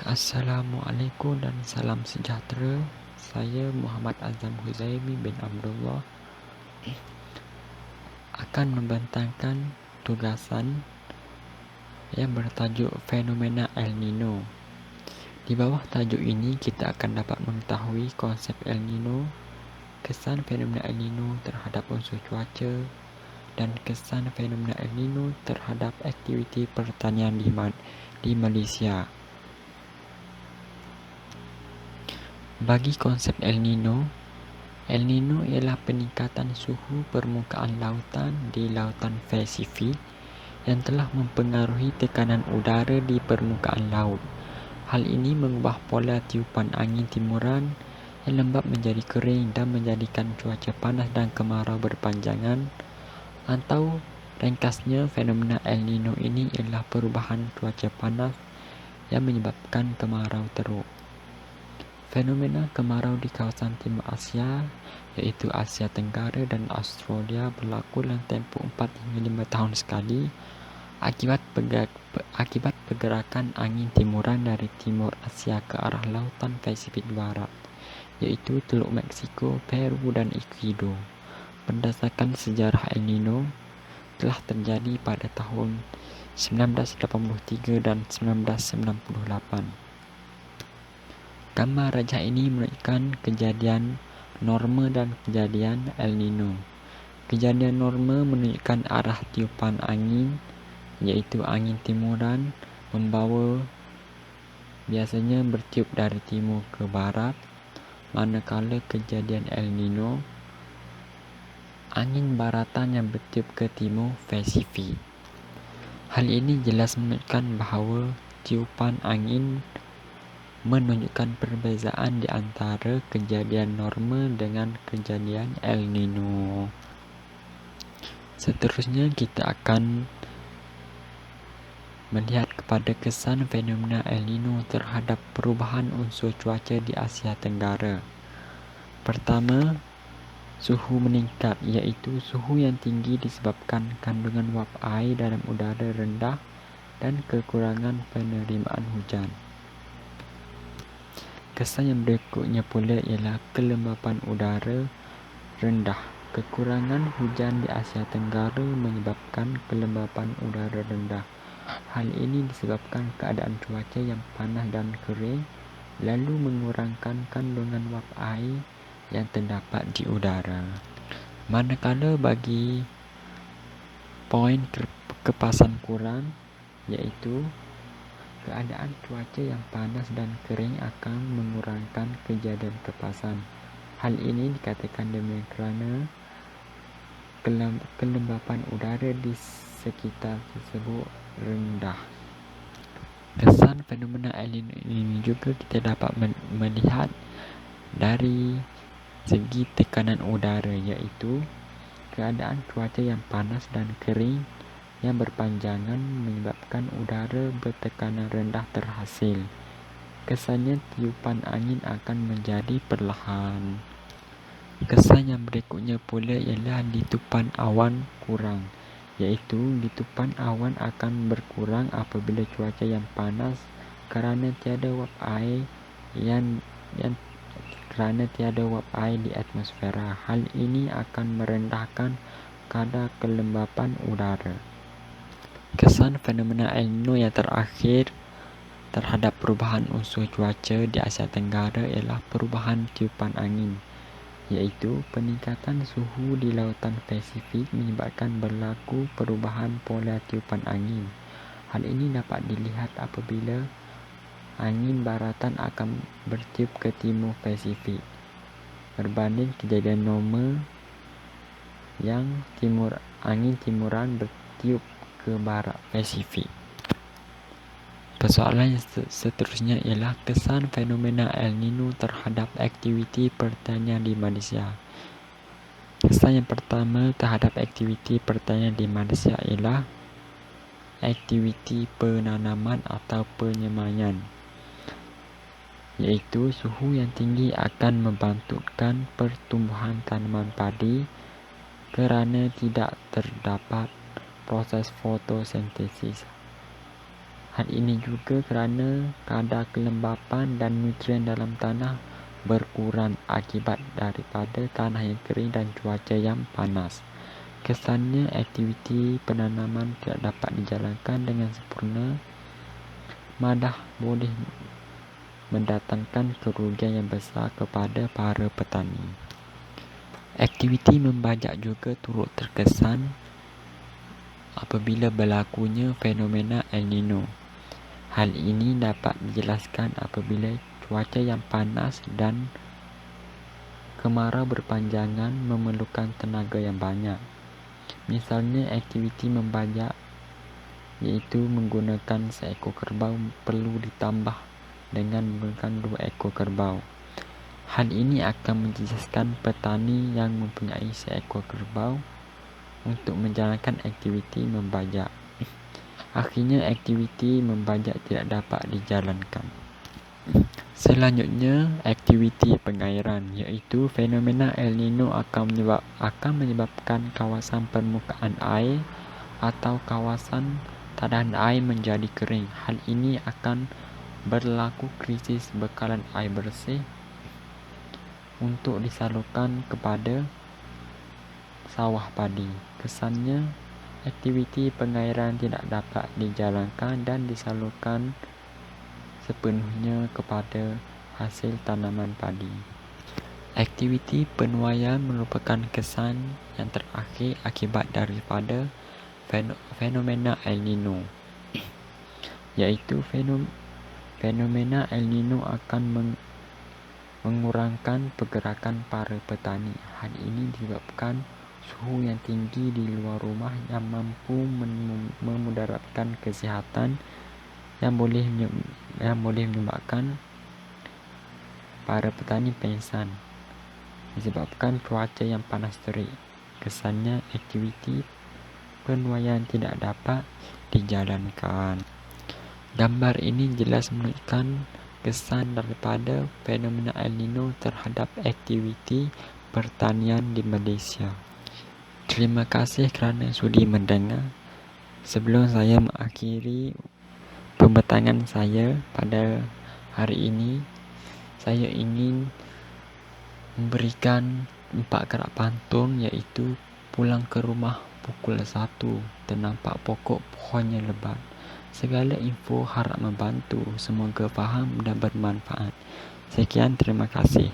Assalamualaikum dan salam sejahtera. Saya Muhammad Azam Huzaimi bin Abdullah akan membentangkan tugasan yang bertajuk Fenomena El Nino. Di bawah tajuk ini kita akan dapat mengetahui konsep El Nino, kesan fenomena El Nino terhadap unsur cuaca dan kesan fenomena El Nino terhadap aktiviti pertanian di Malaysia. Bagi konsep El Nino ialah peningkatan suhu permukaan lautan di lautan Pasifik yang telah mempengaruhi tekanan udara di permukaan laut. Hal ini mengubah pola tiupan angin timuran yang lembap menjadi kering dan menjadikan cuaca panas dan kemarau berpanjangan. Atau ringkasnya, fenomena El Nino ini ialah perubahan cuaca panas yang menyebabkan kemarau teruk. Fenomena kemarau di kawasan Timur Asia, iaitu Asia Tenggara dan Australia, berlaku dalam tempoh 4 hingga 5 tahun sekali akibat pergerakan angin timuran dari Timur Asia ke arah lautan Pasifik Barat, iaitu Teluk Meksiko, Peru dan Ecuador. Berdasarkan sejarah El Nino telah terjadi pada tahun 1983 dan 1998. Gambar rajah ini menunjukkan kejadian norma dan kejadian El Nino. Kejadian norma menunjukkan arah tiupan angin, iaitu angin timuran biasanya bertiup dari timur ke barat, manakala kejadian El Nino, angin baratan yang bertiup ke timur Pasifik. Hal ini jelas menunjukkan bahawa tiupan angin menunjukkan perbezaan di antara kejadian norma dengan kejadian El Nino. Seterusnya kita akan melihat kepada kesan fenomena El Nino terhadap perubahan unsur cuaca di Asia Tenggara. Pertama, suhu meningkat, iaitu suhu yang tinggi disebabkan kandungan wap air dalam udara rendah dan kekurangan penerimaan hujan. Kesan yang berikutnya pula ialah kelembapan udara rendah. Kekurangan hujan di Asia Tenggara menyebabkan kelembapan udara rendah. Hal ini disebabkan keadaan cuaca yang panas dan kering, lalu mengurangkan kandungan wap air yang terdapat di udara. Manakala bagi poin kepasan kurang, iaitu keadaan cuaca yang panas dan kering akan mengurangkan kejadian kepasan. Hal ini dikatakan demikian kerana kelembapan udara di sekitar tersebut rendah. Kesan fenomena El Nino ini juga kita dapat melihat dari segi tekanan udara, iaitu keadaan cuaca yang panas dan kering yang berpanjangan menyebabkan udara bertekanan rendah terhasil. Kesannya tiupan angin akan menjadi perlahan. Kesan yang berikutnya pula ialah litupan awan kurang, iaitu litupan awan akan berkurang apabila cuaca yang panas kerana tiada wap air di atmosfera. Hal ini akan merendahkan kadar kelembapan udara. Kesan fenomena El Nino yang terakhir terhadap perubahan unsur cuaca di Asia Tenggara ialah perubahan tiupan angin, iaitu peningkatan suhu di lautan Pasifik menyebabkan berlaku perubahan pola tiupan angin. Hal ini dapat dilihat apabila angin baratan akan bertiup ke timur Pasifik berbanding kejadian normal yang angin timuran bertiup ke barat Pasifik. Persoalan yang seterusnya ialah kesan fenomena El Nino terhadap aktiviti pertanian di Malaysia. Kesan yang pertama terhadap aktiviti pertanian di Malaysia ialah aktiviti penanaman atau penyemayan, iaitu suhu yang tinggi akan membangkitkan pertumbuhan tanaman padi kerana tidak terdapat proses fotosintesis. Hal ini juga kerana kadar kelembapan dan nutrien dalam tanah berkurang akibat daripada tanah yang kering dan cuaca yang panas. Kesannya, aktiviti penanaman tidak dapat dijalankan dengan sempurna, malah boleh mendatangkan kerugian yang besar kepada para petani. Aktiviti membajak juga turut terkesan apabila berlakunya fenomena El Nino. Hal ini dapat dijelaskan apabila cuaca yang panas dan kemarau berpanjangan memerlukan tenaga yang banyak. Misalnya, aktiviti membajak iaitu menggunakan seekor kerbau perlu ditambah dengan menggunakan 2 ekor kerbau. Hal ini akan menjejaskan petani yang mempunyai seekor kerbau untuk menjalankan aktiviti membajak. Akhirnya, aktiviti membajak tidak dapat dijalankan. Selanjutnya, aktiviti pengairan, iaitu fenomena El Nino akan menyebabkan kawasan permukaan air atau kawasan tadahan air menjadi kering. Hal ini akan berlaku krisis bekalan air bersih untuk disalurkan kepada sawah padi. Kesannya, aktiviti pengairan tidak dapat dijalankan dan disalurkan sepenuhnya kepada hasil tanaman padi. Aktiviti penuaian merupakan kesan yang terakhir akibat daripada fenomena El Nino, iaitu fenomena El Nino akan mengurangkan pergerakan para petani. Hal ini disebabkan suhu yang tinggi di luar rumah yang mampu memudaratkan kesihatan yang boleh menyebabkan para petani pingsan disebabkan cuaca yang panas terik. Kesannya, aktiviti penuaian tidak dapat dijalankan. Gambar ini jelas menunjukkan kesan daripada fenomena El Nino terhadap aktiviti pertanian di Malaysia. Terima kasih kerana sudi mendengar. Sebelum saya mengakhiri pembatangan saya pada hari ini, saya ingin memberikan 4 gerak pantun, iaitu pulang ke rumah pukul 1, ternampak pokok pohonnya lebat. Segala info harap membantu. Semoga faham dan bermanfaat. Sekian, terima kasih.